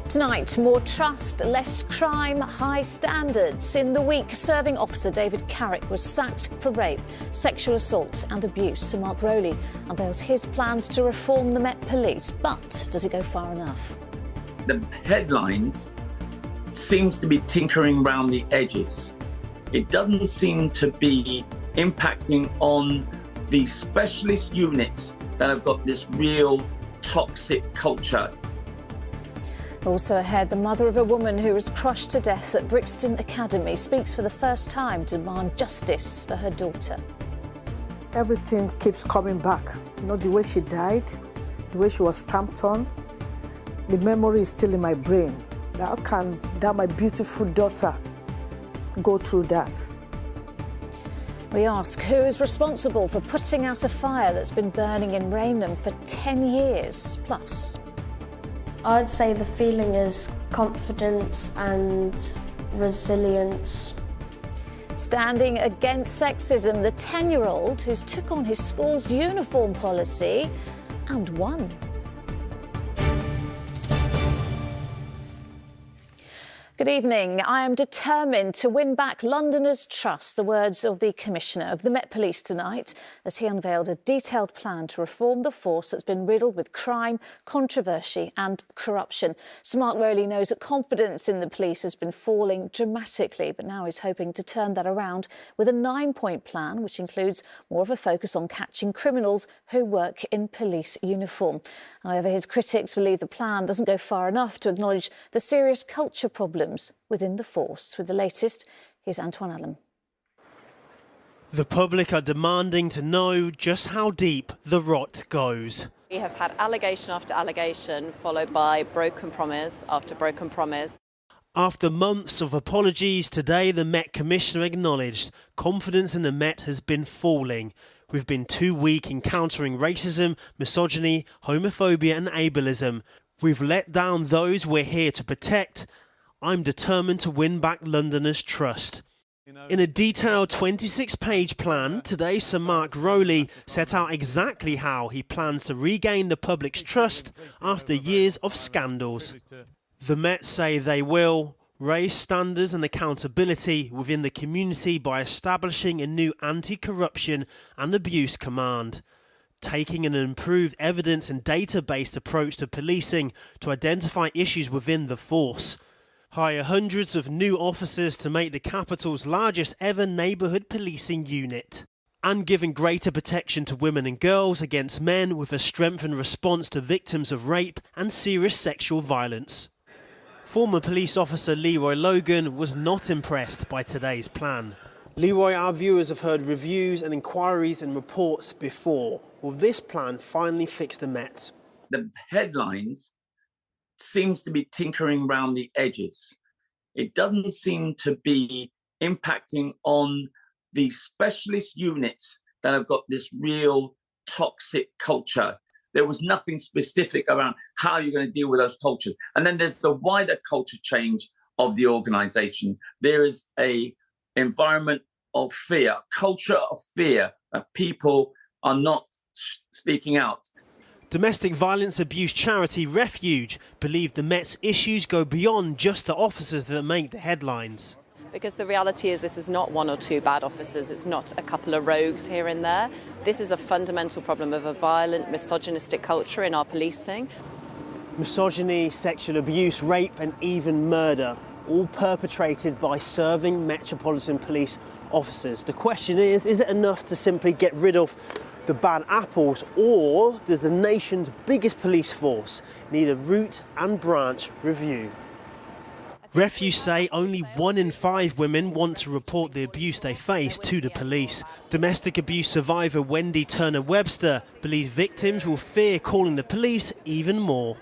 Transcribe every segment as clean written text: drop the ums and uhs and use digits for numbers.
Tonight, more trust, less crime, high standards. In the week, serving officer David Carrick was sacked for rape, sexual assault and abuse. Sir Mark Rowley unveils his plans to reform the Met Police. But does it go far enough? The headlines seems to be tinkering around the edges. It doesn't seem to be impacting on the specialist units that have got this real toxic culture. Also ahead, the mother of a woman who was crushed to death at Brixton Academy speaks for the first time to demand justice for her daughter. Everything keeps coming back. You know, the way she died, the way she was stamped on, the memory is still in my brain. How can that my beautiful daughter go through that? We ask who is responsible for putting out a fire that's been burning in Rainham for 10 years plus. I'd say the feeling is confidence and resilience. Standing against sexism, the 10-year-old who's took on his school's uniform policy and won. Good evening. I am determined to win back Londoners' trust, the words of the Commissioner of the Met Police tonight, as he unveiled a detailed plan to reform the force that's been riddled with crime, controversy and corruption. Sir Mark Rowley knows that confidence in the police has been falling dramatically, but now he's hoping to turn that around with a 9-point plan, which includes more of a focus on catching criminals who work in police uniform. However, his critics believe the plan doesn't go far enough to acknowledge the serious culture problems within the force. With the latest, here's Antoine Allen. The public are demanding to know just how deep the rot goes. We have had allegation after allegation, followed by broken promise after broken promise. After months of apologies, today the Met Commissioner acknowledged confidence in the Met has been falling. We've been too weak in countering racism, misogyny, homophobia and ableism. We've let down those we're here to protect. I'm determined to win back Londoners' trust. In a detailed 26-page plan, today Sir Mark Rowley set out exactly how he plans to regain the public's trust after years of scandals. The Met say they will raise standards and accountability within the community by establishing a new anti-corruption and abuse command, taking an improved evidence and data-based approach to policing to identify issues within the force, hire hundreds of new officers to make the capital's largest ever neighbourhood policing unit, and giving greater protection to women and girls against men with a strengthened response to victims of rape and serious sexual violence. Former police officer Leroy Logan was not impressed by today's plan. Leroy, our viewers have heard reviews and inquiries and reports before. Will this plan finally fix the Met? The headlines seems to be tinkering around the edges. It doesn't seem to be impacting on the specialist units that have got this real toxic culture. There was nothing specific around how you're going to deal with those cultures. And then there's the wider culture change of the organisation. There is a environment of fear, culture of fear, that people are not speaking out. Domestic violence abuse charity Refuge believe the Met's issues go beyond just the officers that make the headlines. Because the reality is this is not one or two bad officers, it's not a couple of rogues here and there. This is a fundamental problem of a violent, misogynistic culture in our policing. Misogyny, sexual abuse, rape and even murder, all perpetrated by serving Metropolitan Police officers. The question is it enough to simply get rid of the bad apples, or does the nation's biggest police force need a root and branch review? Refuge say only 1 in 5 women want to report the abuse they face to the police. Domestic abuse survivor Wendy Turner-Webster believes victims will fear calling the police even more.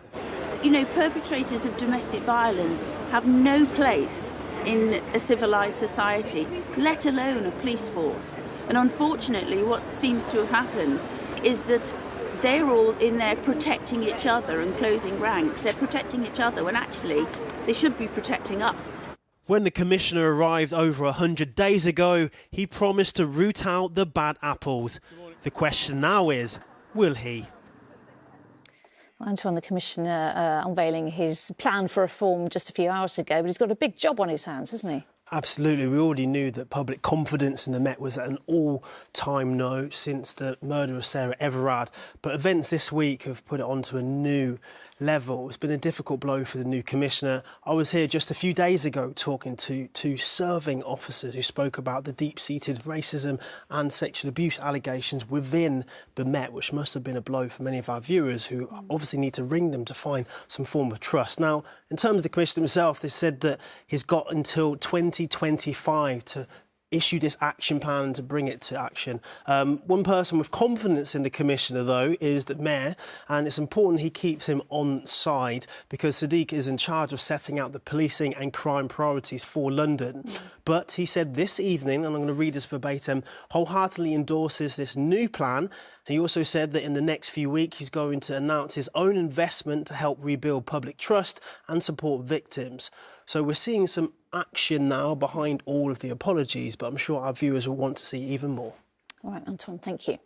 You know, perpetrators of domestic violence have no place in a civilised society, let alone a police force. And unfortunately, what seems to have happened is that they're all in there protecting each other and closing ranks. They're protecting each other when actually they should be protecting us. When the Commissioner arrived over 100 days ago, he promised to root out the bad apples. The question now is, will he? Antoine, the Commissioner, unveiling his plan for reform just a few hours ago, but he's got a big job on his hands, hasn't he? Absolutely. We already knew that public confidence in the Met was at an all-time low since the murder of Sarah Everard. But events this week have put it onto a new level. It's been a difficult blow for the new Commissioner. I was here just a few days ago talking to two serving officers who spoke about the deep-seated racism and sexual abuse allegations within the Met, which must have been a blow for many of our viewers who obviously need to ring them to find some form of trust. Now, in terms of the Commissioner himself, they said that he's got until 2025 to issue this action plan and to bring it to action. One person with confidence in the Commissioner, though, is the Mayor, and it's important he keeps him on side because Sadiq is in charge of setting out the policing and crime priorities for London. But he said this evening, and I'm going to read this verbatim, wholeheartedly endorses this new plan. He also said that in the next few weeks he's going to announce his own investment to help rebuild public trust and support victims. So we're seeing some action now behind all of the apologies, but I'm sure our viewers will want to see even more. All right, Antoine, thank you.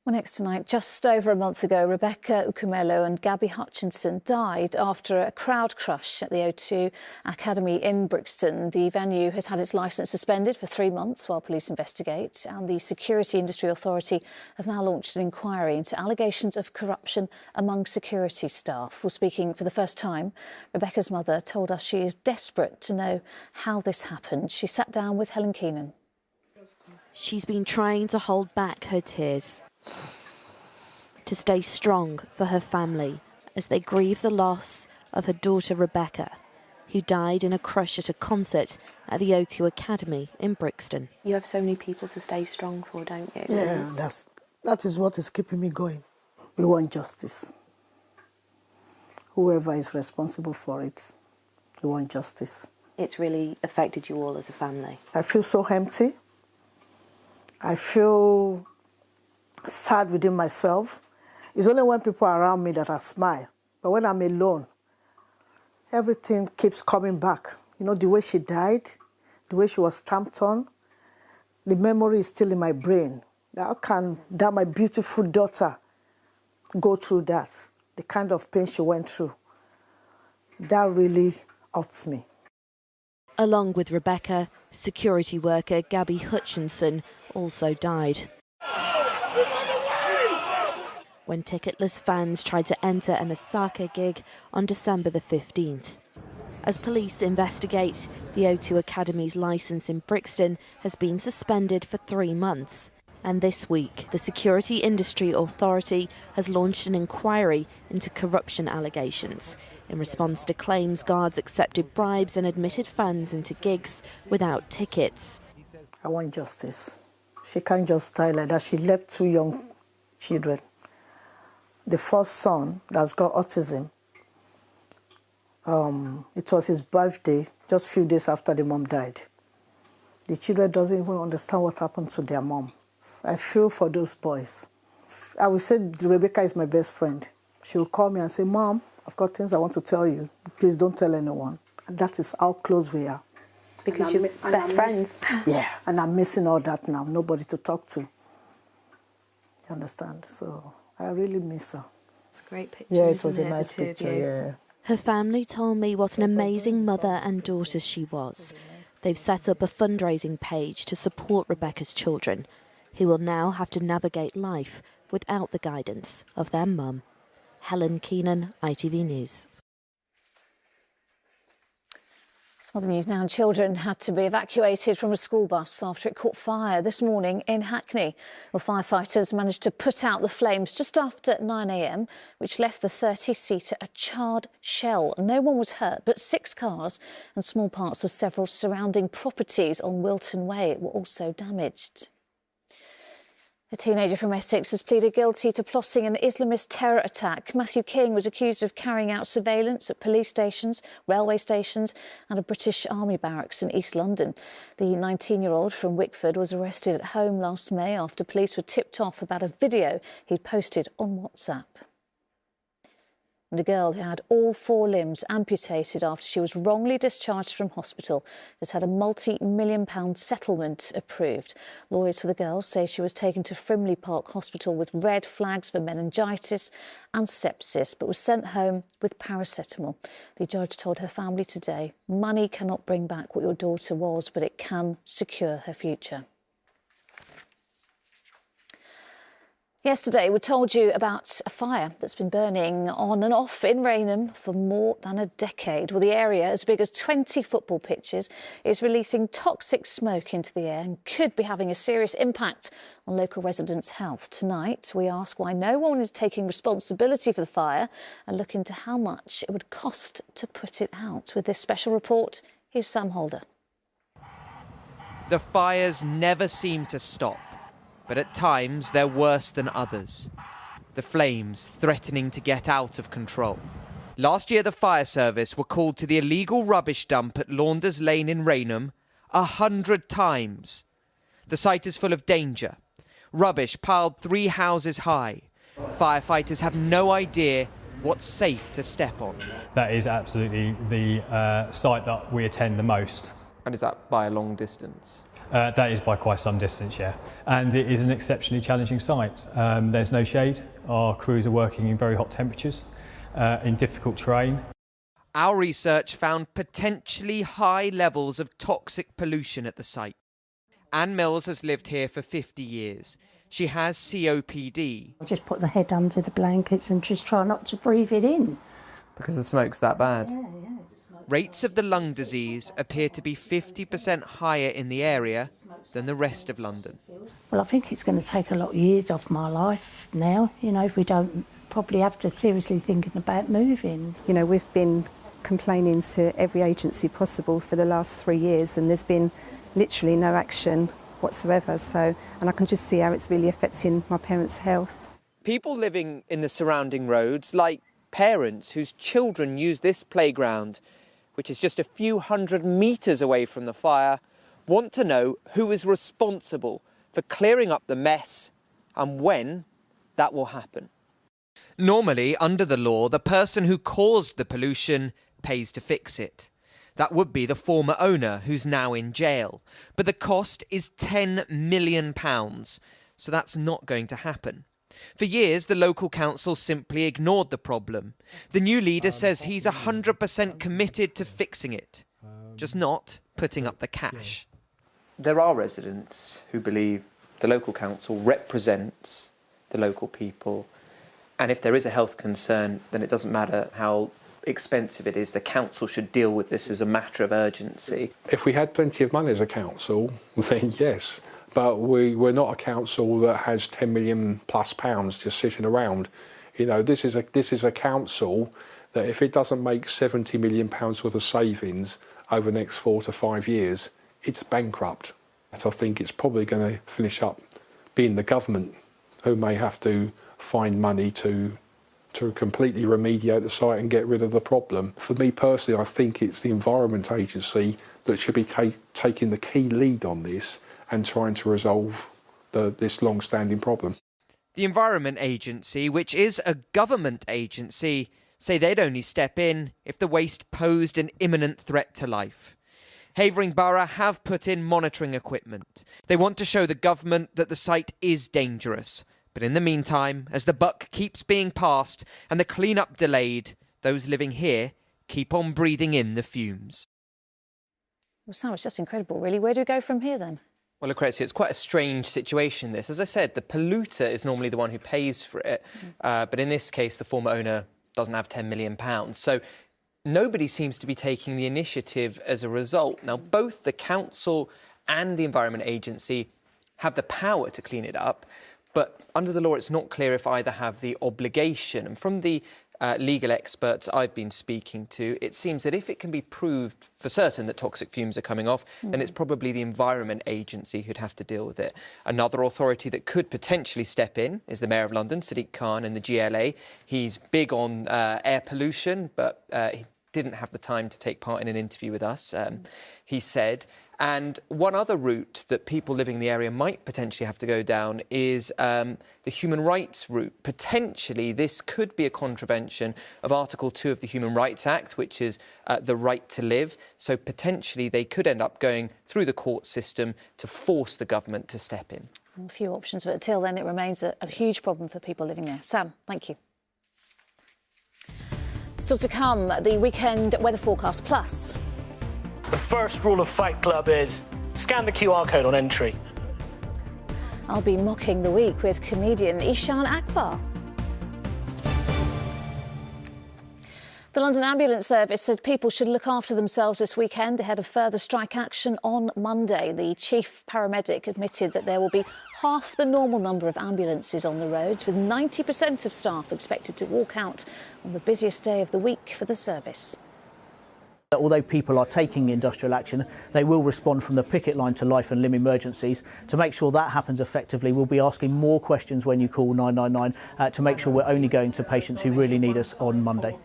Well, next tonight, just over a month ago, Rebecca Ukumelo and Gabby Hutchinson died after a crowd crush at the O2 Academy in Brixton. The venue has had its licence suspended for 3 months while police investigate, and the Security Industry Authority have now launched an inquiry into allegations of corruption among security staff. Well, speaking for the first time, Rebecca's mother told us she is desperate to know how this happened. She sat down with Helen Keenan. She's been trying to hold back her tears, to stay strong for her family as they grieve the loss of her daughter Rebecca, who died in a crush at a concert at the O2 Academy in Brixton. You have so many people to stay strong for, don't you? Yeah, that is what is keeping me going. We want justice. Whoever is responsible for it, we want justice. It's really affected you all as a family. I feel so empty. I feel sad within myself. It's only when people are around me that I smile. But when I'm alone, everything keeps coming back. You know, the way she died, the way she was stamped on, the memory is still in my brain. How can that my beautiful daughter go through that? The kind of pain she went through. That really hurts me. Along with Rebecca, security worker Gabby Hutchinson also died when ticketless fans tried to enter an Osaka gig on December the 15th. As police investigate, the O2 Academy's licence in Brixton has been suspended for 3 months. And this week, the Security Industry Authority has launched an inquiry into corruption allegations in response to claims guards accepted bribes and admitted fans into gigs without tickets. I want justice. She can't just die like that. She left 2 young children. The first son that's got autism, it was his birthday just a few days after the mom died. The children doesn't even understand what happened to their mom. I feel for those boys. I will say Rebecca is my best friend. She will call me and say, Mom, I've got things I want to tell you. Please don't tell anyone. And that is how close we are. Because you're best friends. Yeah, and I'm missing all that now. Nobody to talk to. You understand? So I really miss her. It's a great picture. Yeah, it was a nice picture, yeah. Her family told me what an amazing mother and daughter she was. They've set up a fundraising page to support Rebecca's children, who will now have to navigate life without the guidance of their mum. Helen Keenan, ITV News. Some other news now. Children had to be evacuated from a school bus after it caught fire this morning in Hackney. Well, firefighters managed to put out the flames just after 9 a.m, which left the 30-seater a charred shell. No one was hurt, but 6 cars and small parts of several surrounding properties on Wilton Way were also damaged. A teenager from Essex has pleaded guilty to plotting an Islamist terror attack. Matthew King was accused of carrying out surveillance at police stations, railway stations and a British Army barracks in East London. The 19-year-old from Wickford was arrested at home last May after police were tipped off about a video he'd posted on WhatsApp. And a girl who had all 4 limbs amputated after she was wrongly discharged from hospital has had a multi-million-pound settlement approved. Lawyers for the girl say she was taken to Phillipa Park Hospital with red flags for meningitis and sepsis, but was sent home with paracetamol. The judge told her family today, money cannot bring back what your daughter was, but it can secure her future. Yesterday, we told you about a fire that's been burning on and off in Rainham for more than a decade. Well, the area, as big as 20 football pitches, is releasing toxic smoke into the air and could be having a serious impact on local residents' health. Tonight, we ask why no one is taking responsibility for the fire and look into how much it would cost to put it out. With this special report, here's Sam Holder. The fires never seem to stop, but at times they're worse than others. The flames threatening to get out of control. Last year, the fire service were called to the illegal rubbish dump at Launders Lane in Rainham 100 times. The site is full of danger. Rubbish piled 3 houses high. Firefighters have no idea what's safe to step on. That is absolutely the site that we attend the most. And is that by a long distance? That is by quite some distance, yeah. And it is an exceptionally challenging site. There's no shade. Our crews are working in very hot temperatures, in difficult terrain. Our research found potentially high levels of toxic pollution at the site. Anne Mills has lived here for 50 years. She has COPD. I just put the head under the blankets and just try not to breathe it in. Because the smoke's that bad? Yeah. Rates of the lung disease appear to be 50% higher in the area than the rest of London. Well, I think it's going to take a lot of years off my life now, you know, if we don't probably have to seriously thinking about moving. You know, we've been complaining to every agency possible for the last 3 years and there's been literally no action whatsoever. And I can just see how it's really affecting my parents' health. People living in the surrounding roads, like parents whose children use this playground, which is just a few hundred metres away from the fire, want to know who is responsible for clearing up the mess and when that will happen. Normally, under the law, the person who caused the pollution pays to fix it. That would be the former owner, who's now in jail. But the cost is £10 million, so that's not going to happen. For years, the local council simply ignored the problem. The new leader says he's 100% committed to fixing it, just not putting up the cash. There are residents who believe the local council represents the local people, and if there is a health concern, then it doesn't matter how expensive it is, the council should deal with this as a matter of urgency. If we had plenty of money as a council, then yes. But we're not a council that has £10 million plus just sitting around. You know, this is a council that if it doesn't make £70 million worth of savings over the next 4 to 5 years, it's bankrupt. I think it's probably going to finish up being the government who may have to find money to completely remediate the site and get rid of the problem. For me personally, I think it's the Environment Agency that should be taking the key lead on this and trying to resolve this long-standing problem. The Environment Agency, which is a government agency, say they'd only step in if the waste posed an imminent threat to life. Havering Borough have put in monitoring equipment. They want to show the government that the site is dangerous. But in the meantime, as the buck keeps being passed and the clean-up delayed, those living here keep on breathing in the fumes. Well, Sam, it's just incredible, really. Where do we go from here, then? Well, Lucrezia, it's quite a strange situation, this. As I said, the polluter is normally the one who pays for it. But in this case, the former owner doesn't have £10 million. So nobody seems to be taking the initiative as a result. Now, both the council and the Environment Agency have the power to clean it up. But under the law, it's not clear if either have the obligation. And from the legal experts I've been speaking to, it seems that if it can be proved for certain that toxic fumes are coming off, then it's probably the Environment Agency who'd have to deal with it. Another authority that could potentially step in is the Mayor of London, Sadiq Khan, and the GLA. He's big on air pollution, but he didn't have the time to take part in an interview with us. He said And one other route that people living in the area might potentially have to go down is the human rights route. Potentially, this could be a contravention of Article 2 of the Human Rights Act, which is the right to live. So potentially they could end up going through the court system to force the government to step in. A few options, but until then, it remains a huge problem for people living there. Sam, thank you. Still to come, the weekend weather forecast plus. The first rule of Fight Club is scan the QR code on entry. I'll be mocking the week with comedian Ishan Akbar. The London Ambulance Service said people should look after themselves this weekend ahead of further strike action on Monday. The chief paramedic admitted that there will be half the normal number of ambulances on the roads, with 90% of staff expected to walk out on the busiest day of the week for the service. Although people are taking industrial action, they will respond from the picket line to life and limb emergencies. To make sure that happens effectively, we'll be asking more questions when you call 999 to make sure we're only going to patients who really need us on Monday.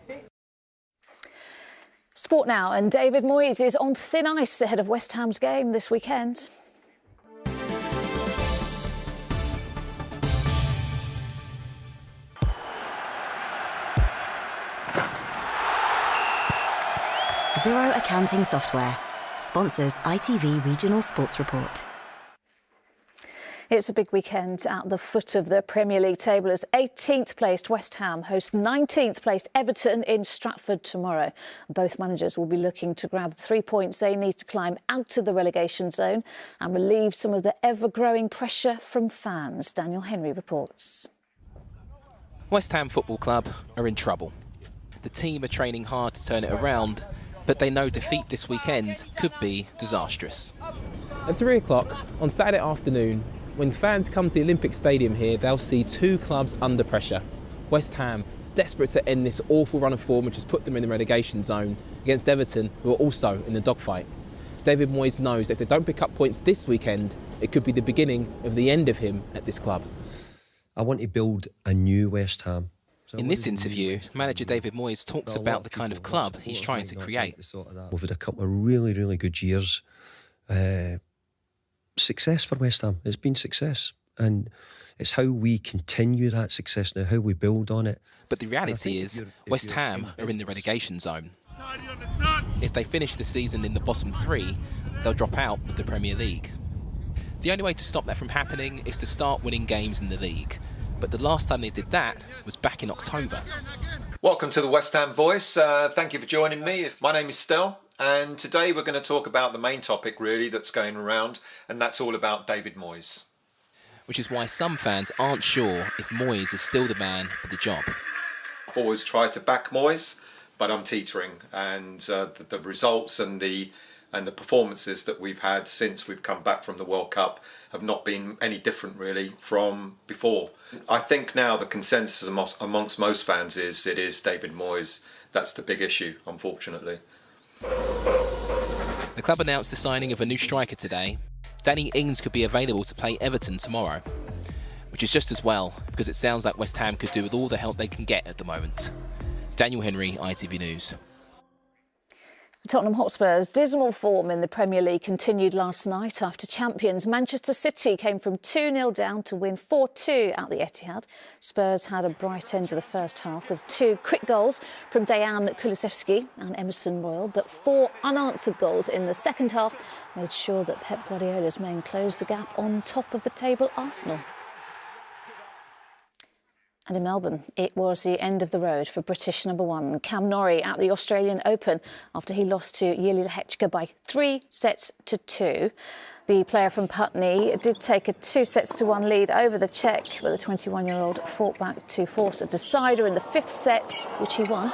Sport now, and David Moyes is on thin ice ahead of West Ham's game this weekend. Zero Accounting Software sponsors ITV Regional Sports Report. It's a big weekend at the foot of the Premier League table as 18th placed West Ham host 19th placed Everton in Stratford tomorrow. Both managers will be looking to grab 3 points they need to climb out of the relegation zone and relieve some of the ever-growing pressure from fans. Daniel Henry reports. West Ham Football Club are in trouble. The team are training hard to turn it around, but they know defeat this weekend could be disastrous. At 3 o'clock on Saturday afternoon, when fans come to the Olympic Stadium here, they'll see two clubs under pressure. West Ham, desperate to end this awful run of form which has put them in the relegation zone, against Everton, who are also in the dogfight. David Moyes knows if they don't pick up points this weekend, it could be the beginning of the end of him at this club. I want to build a new West Ham. In this interview, manager David Moyes talks about the kind of club he's trying to create. We've had a couple of really, really good years. Success for West Ham. It's been success. And it's how we continue that success now, how we build on it. But the reality is, West Ham are in the relegation zone. If they finish the season in the bottom three, they'll drop out of the Premier League. The only way to stop that from happening is to start winning games in the league. But the last time they did that was back in October. Welcome to the West Ham Voice. Thank you for joining me. My name is Stel, and today we're going to talk about the main topic really that's going around, and that's all about David Moyes. Which is why some fans aren't sure if Moyes is still the man for the job. I've always tried to back Moyes, but I'm teetering, and the results and the performances that we've had since we've come back from the World Cup have not been any different really from before. I think now the consensus amongst most fans is it is David Moyes. That's the big issue, unfortunately. The club announced the signing of a new striker today. Danny Ings could be available to play Everton tomorrow, which is just as well because it sounds like West Ham could do with all the help they can get at the moment. Daniel Henry, ITV News. Tottenham Hotspur's dismal form in the Premier League continued last night after champions Manchester City came from 2-0 down to win 4-2 at the Etihad. Spurs had a bright end to the first half with 2 quick goals from Dejan Kulusevski and Emerson Royal, but 4 unanswered goals in the second half made sure that Pep Guardiola's men closed the gap on top of the table Arsenal. And in Melbourne, it was the end of the road for British #1 Cam Norrie at the Australian Open after he lost to Jiri Lehečka by 3-2. The player from Putney did take a 2-1 lead over the Czech, but the 21-year-old fought back to force a decider in the 5th set, which he won.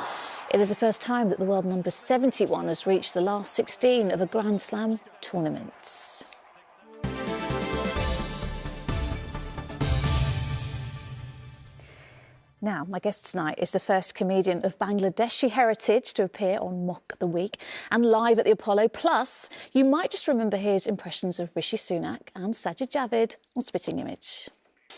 It is the first time that the world number 71 has reached the last 16 of a Grand Slam tournament. Now, my guest tonight is the first comedian of Bangladeshi heritage to appear on Mock the Week and live at the Apollo. Plus, you might just remember his impressions of Rishi Sunak and Sajid Javid on Spitting Image.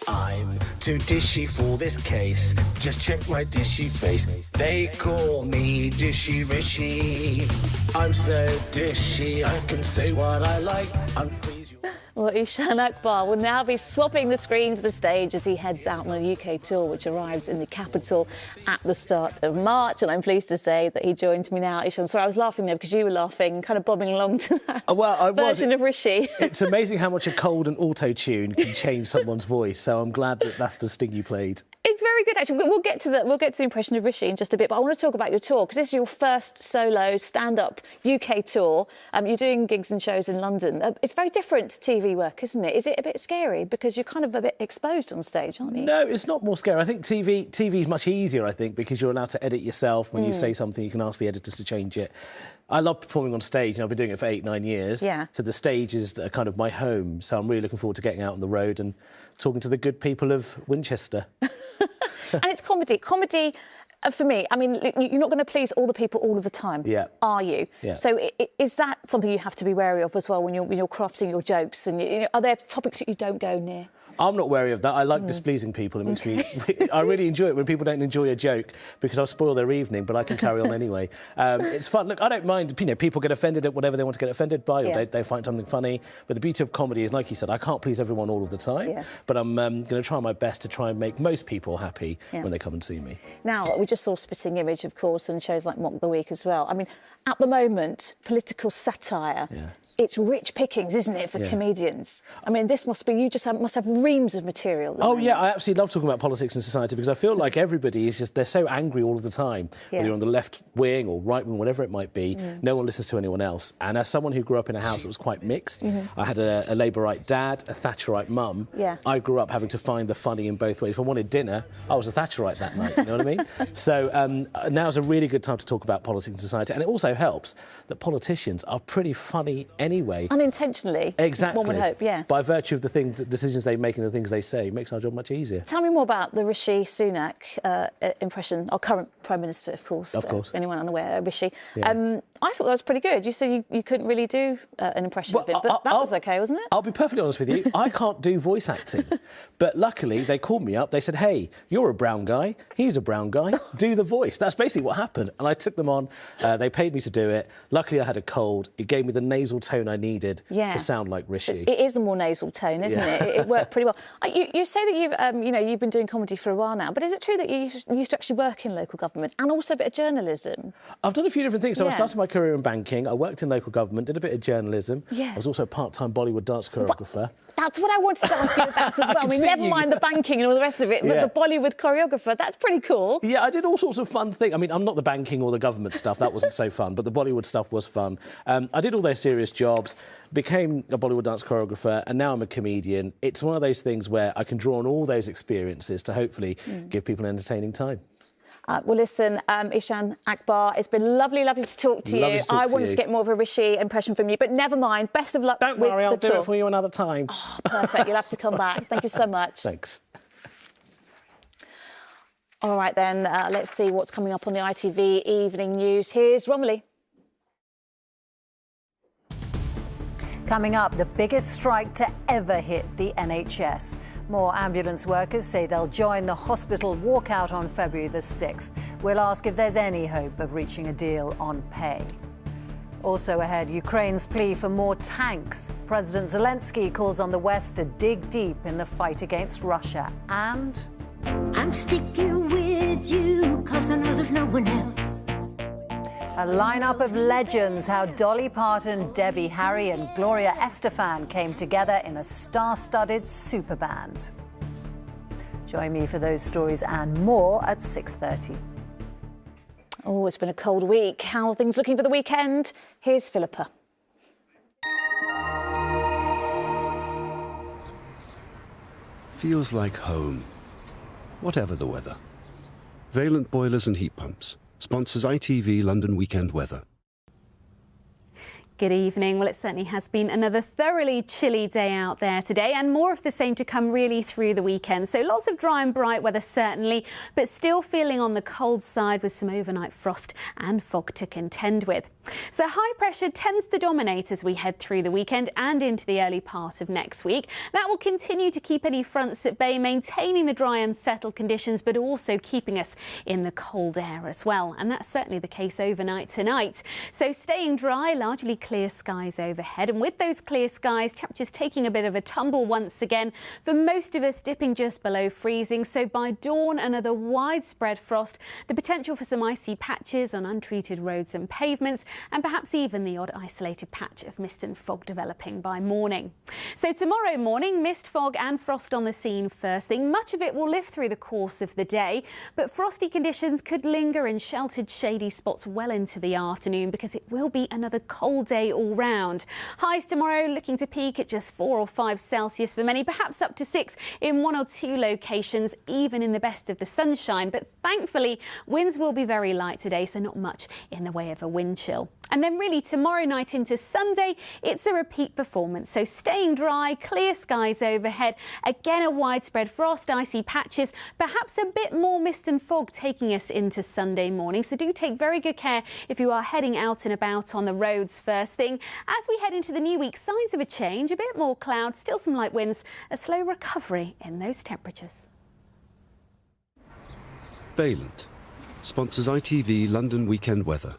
I'm too dishy for this case. Just check my dishy face. They call me Dishy Rishi. I'm so dishy, I can say what I like. Unfreeze your... Well, Ishan Akbar will now be swapping the screen for the stage as he heads out on a UK tour, which arrives in the capital at the start of March. And I'm pleased to say that he joins me now. Ishan, sorry, I was laughing there because you were laughing, kind of bobbing along to that version of Rishi. It's amazing how much a cold and auto-tune can change someone's voice. So I'm glad that that's the sting you played. It's very good, actually. We'll get to the impression of Rishi in just a bit, but I want to talk about your tour because this is your first solo stand-up UK tour. You're doing gigs and shows in London. It's very different to TV work, isn't it? Is it a bit scary because you're kind of a bit exposed on stage, aren't you? No, it's not more scary. I think TV is much easier, I think, because you're allowed to edit yourself. When you say something, you can ask the editors to change it. I love performing on stage, and I've been doing it for 8-9 years. Yeah. So the stage is kind of my home. So I'm really looking forward to getting out on the road and talking to the good people of Winchester. And it's comedy. Comedy, for me, I mean, you're not going to please all the people all of the time, are you? Yeah. So is that something you have to be wary of as well when you're crafting your jokes? And are there topics that you don't go near? I'm not wary of that. I like displeasing people. It makes me... I really enjoy it when people don't enjoy a joke because I'll spoil their evening, but I can carry on anyway. It's fun. Look, I don't mind, people get offended at whatever they want to get offended by, or they find something funny. But the beauty of comedy is, like you said, I can't please everyone all of the time, but I'm going to try my best to try and make most people happy when they come and see me. Now, we just saw Spitting Image, of course, and shows like Mock the Week as well. I mean, at the moment, political satire... It's rich pickings, isn't it, for comedians? I mean, this must be, you just must have reams of material. Oh, yeah, I absolutely love talking about politics and society because I feel like everybody is just, they're so angry all of the time. Whether you're on the left wing or right wing, whatever it might be, no one listens to anyone else. And as someone who grew up in a house that was quite mixed, I had a Labourite dad, a Thatcherite mum. I grew up having to find the funny in both ways. If I wanted dinner, I was a Thatcherite that night, you know what I mean? So now's a really good time to talk about politics and society. And it also helps that politicians are pretty funny anyway. Unintentionally. Exactly. One would hope, yeah. By virtue of the decisions they make and the things they say, it makes our job much easier. Tell me more about the Rishi Sunak impression, our current Prime Minister, of course. Of course. Anyone unaware, Rishi. I thought that was pretty good. You said you couldn't really do an impression of him, but that was OK, wasn't it? I'll be perfectly honest with you. I can't do voice acting. But luckily, they called me up. They said, hey, you're a brown guy. He's a brown guy. Do the voice. That's basically what happened. And I took them on. They paid me to do it. Luckily, I had a cold. It gave me the nasal tone I needed to sound like Rishi. It is the more nasal tone, isn't it? It worked pretty well. You say that you've been doing comedy for a while now, but is it true that you used to actually work in local government and also a bit of journalism? I've done a few different things. So I started my career in banking. I worked in local government, did a bit of journalism. I was also a part-time Bollywood dance choreographer. That's what I wanted to ask you about as well. I mean, never mind the banking and all the rest of it, but the Bollywood choreographer, that's pretty cool. Yeah, I did all sorts of fun things. I mean, I'm not the banking or the government stuff. That wasn't so fun, but the Bollywood stuff was fun. I did all those serious jobs, became a Bollywood dance choreographer, and now I'm a comedian. It's one of those things where I can draw on all those experiences to hopefully give people an entertaining time. Well, listen, Ishan Akbar, it's been lovely to talk to you. I wanted to get more of a Rishi impression from you, but never mind. Best of luck with the tour. Don't worry, I'll do it for you another time. Oh, perfect. You'll have to come back. Thank you so much. Thanks. All right, then, let's see what's coming up on the ITV Evening News. Here's Romilly. Coming up, the biggest strike to ever hit the NHS. More ambulance workers say they'll join the hospital walkout on February the 6th. We'll ask if there's any hope of reaching a deal on pay. Also ahead, Ukraine's plea for more tanks. President Zelensky calls on the West to dig deep in the fight against Russia. And I'm sticking with you 'cause I know there's no one else. a lineup of legends, how Dolly Parton, Debbie Harry and Gloria Estefan came together in a star-studded super band. Join me for those stories and more at 6:30. Oh, it's been a cold week. How are things looking for the weekend? Here's Phillipa. Feels like home, whatever the weather. Valent Boilers and Heat Pumps sponsors ITV London Weekend Weather. Good evening. Well, it certainly has been another thoroughly chilly day out there today, and more of the same to come really through the weekend. So lots of dry and bright weather certainly, but still feeling on the cold side with some overnight frost and fog to contend with. So high pressure tends to dominate as we head through the weekend and into the early part of next week. That will continue to keep any fronts at bay, maintaining the dry and settled conditions, but also keeping us in the cold air as well. And that's certainly the case overnight tonight. So staying dry, largely clear skies overhead, and with those clear skies, temperatures taking a bit of a tumble once again, for most of us dipping just below freezing. So by dawn, another widespread frost, the potential for some icy patches on untreated roads and pavements, and perhaps even the odd isolated patch of mist and fog developing by morning. So tomorrow morning, mist, fog and frost on the scene first thing. Much of it will lift through the course of the day, but frosty conditions could linger in sheltered shady spots well into the afternoon, because it will be another cold day all round. Highs tomorrow looking to peak at just 4 or 5 Celsius for many, perhaps up to 6 in 1 or 2 locations, even in the best of the sunshine. But thankfully, winds will be very light today, so not much in the way of a wind chill. And then really tomorrow night into Sunday, it's a repeat performance. So staying dry, clear skies overhead, again a widespread frost, icy patches, perhaps a bit more mist and fog taking us into Sunday morning. So do take very good care if you are heading out and about on the roads first thing. As we head into the new week, signs of a change, a bit more cloud, still some light winds, a slow recovery in those temperatures. Baylant sponsors ITV London Weekend Weather.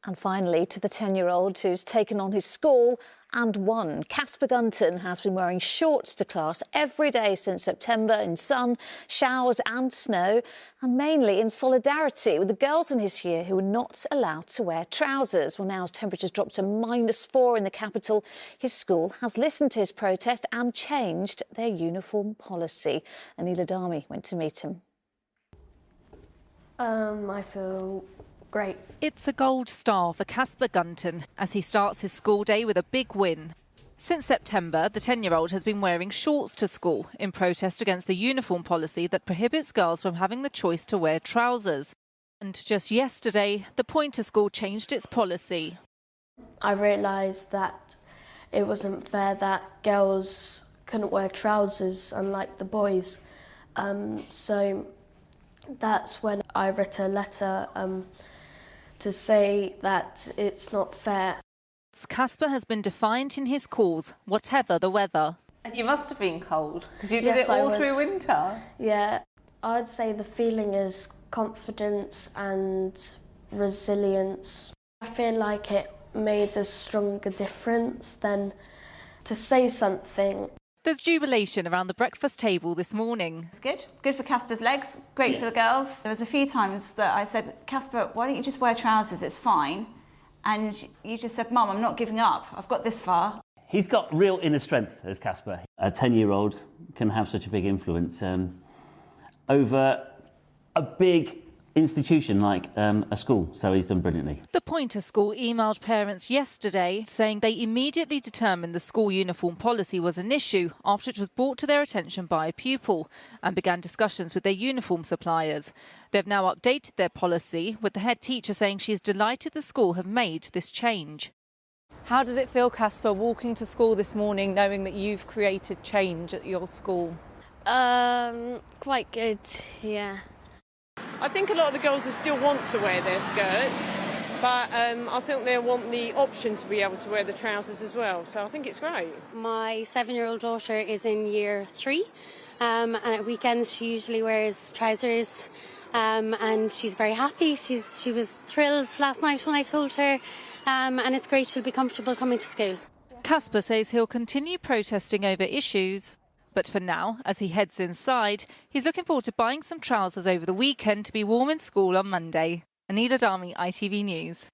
And finally, to the 10-year-old who's taken on his school and won. Casper Gunton has been wearing shorts to class every day since September in sun, showers and snow, and mainly in solidarity with the girls in his year who were not allowed to wear trousers. Well, now as temperatures dropped to -4 in the capital, his school has listened to his protest and changed their uniform policy. Anila Dami went to meet him. I feel great. It's a gold star for Casper Gunton as he starts his school day with a big win. Since September, the 10-year-old has been wearing shorts to school in protest against the uniform policy that prohibits girls from having the choice to wear trousers. And just yesterday, the Pointer School changed its policy. I realised that it wasn't fair that girls couldn't wear trousers unlike the boys. So that's when I wrote a letter to say that it's not fair. Casper has been defiant in his calls, whatever the weather. And you must have been cold, because you did it all through winter. Yeah, I'd say the feeling is confidence and resilience. I feel like it made a stronger difference than to say something. There's jubilation around the breakfast table this morning. It's good. Good for Casper's legs, great for the girls. There was a few times that I said, Casper, why don't you just wear trousers, it's fine. And you just said, Mum, I'm not giving up, I've got this far. He's got real inner strength as Casper. A 10-year-old can have such a big influence over a big institution like a school, so he's done brilliantly. The Pointer School emailed parents yesterday saying they immediately determined the school uniform policy was an issue after it was brought to their attention by a pupil and began discussions with their uniform suppliers. They've now updated their policy, with the head teacher saying she's delighted the school have made this change. How does it feel, Casper, walking to school this morning knowing that you've created change at your school? Quite good, yeah. I think a lot of the girls will still want to wear their skirts, but I think they'll want the option to be able to wear the trousers as well, so I think it's great. My 7-year-old daughter is in year 3, and at weekends she usually wears trousers, and she's very happy. She was thrilled last night when I told her, and it's great she'll be comfortable coming to school. Casper says he'll continue protesting over issues. But for now, as he heads inside, he's looking forward to buying some trousers over the weekend to be warm in school on Monday. Anila Dami, ITV News.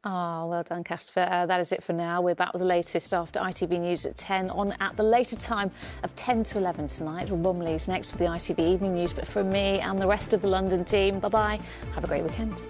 Ah, well done, Casper. That is it for now. We're back with the latest after ITV News at 10 on at the later time of 10 to 11 tonight. Romley's next with the ITV Evening News. But from me and the rest of the London team, bye-bye. Have a great weekend.